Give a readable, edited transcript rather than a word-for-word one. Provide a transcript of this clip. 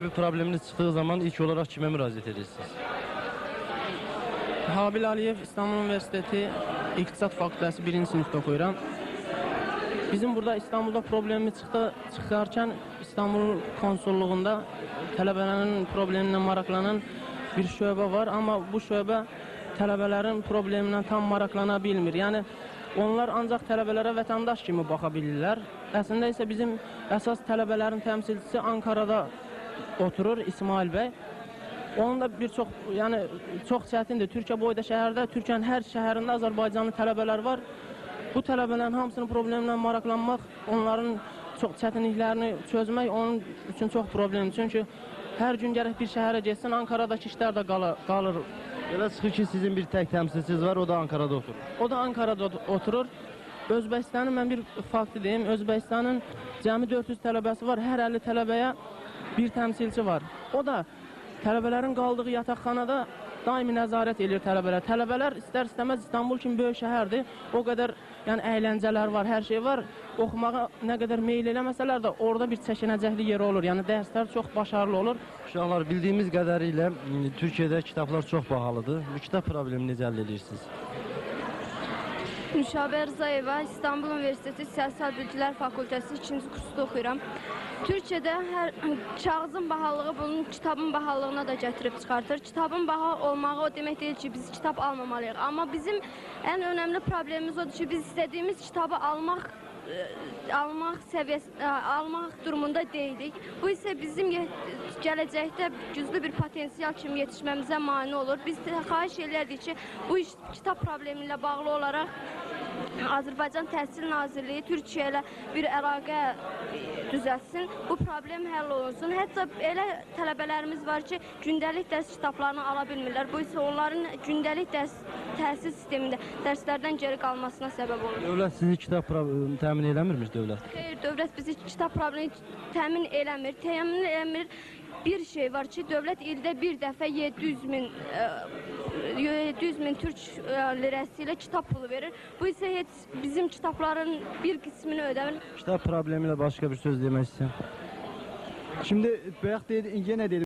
Bir probleminiz çıktığı zaman ilk olarak kime müracaat edirsiniz? Habil Aliyev İstanbul Üniversitesi İqtisad Fakültesi 1-ci sinifdə oxuyuram. Bizim burada İstanbulda problemimiz çıxarkən İstanbul konsulluğunda tələbələrin problemindən maraqlanan bir şöbə var. Amma bu şöbə tələbələrin problemindən tam maraqlana bilmir. Yəni onlar ancaq tələbələrə vətəndaş kimi baxa bilirlər. Əslində isə bizim əsas tələbələrin təmsilçisi Ankara'da oturur İsmail bəy. Onun da çox çətindir. Türkiyə boyda şəhərdə, Türkiyənin hər şəhərində Azərbaycanlı tələbələr var. Bu tələbələrin hamısının problemindən maraqlanmaq, onların çox çətinliklərini çözmək onun üçün çox problemdir. Çünki hər gün gərək bir şəhərə getsin, Ankaradakı işlər də qalır. Elə çıxır ki, sizin bir tək təmsilçiniz var, o da Ankara'da oturur. O da Ankara'da oturur. Özbəkistanın mən bir faktı deyim, Özbəkistanın cəmi 400 tələbəsi var, hər 50 tələbəyə bir təmsilçi var. O da tələbələrin qaldığı yataqxanada daimi nəzarət edir tələbələr. Tələbələr istər-istəməz İstanbul kimi böyük şəhərdir. O qədər əyləncələr var, hər şey var. Oxumağa nə qədər meyil eləməsələr də orada bir çəkinəcəkli yeri olur. Yəni dərslər çox başarılı olur. Uşaqlar, bildiyimiz qədərilə Türkiyədə kitablar çox bahalıdır. Bu kitab problemini necə həll edirsiniz? Nüşabə Rzayeva, İstanbul Üniversitesi Siyasal Bilgilər Fakültesi 2-ci kursda oxuyuram. Türkiyədə hər kağızın bahalılığı bunun kitabın bahalılığına da gətirib çıxartır. Kitabın baha olmağı o demək deyil ki, biz kitab almamalıyıq. Amma bizim ən önəmli problemimiz odur ki, biz istədiyimiz kitabı almaq durumunda deyilik. Bu isə bizim gələcəkdə güclü bir potensial kimi yetişməmizə mane olur. Biz xahiş edərdik ki, bu kitab problemi ilə bağlı olaraq Azərbaycan Təhsil Nazirliyi Türkiyə ilə bir əlaqə düzəltsin, bu problem həll olunsun. Hətta elə tələbələrimiz var ki, gündəlik dərs kitablarını ala bilmirlər. Bu isə onların gündəlik təhsil sistemində dərslərdən geri qalmasına səbəb olur. Dövlət sizi kitab təmin eləmirmiş dövlət? Xeyr, dövlət bizi kitab problemi təmin eləmir. Təmin eləmir. Bir şey var ki, dövlət ildə bir dəfə 700 min Türk lirəsi ilə kitab pulu verir. Bu isə heç bizim kitabların bir qismini ödəmir. Kitab problemi ilə başqa bir söz demək istəyirəm. Şimdi bayaq yenə dedim.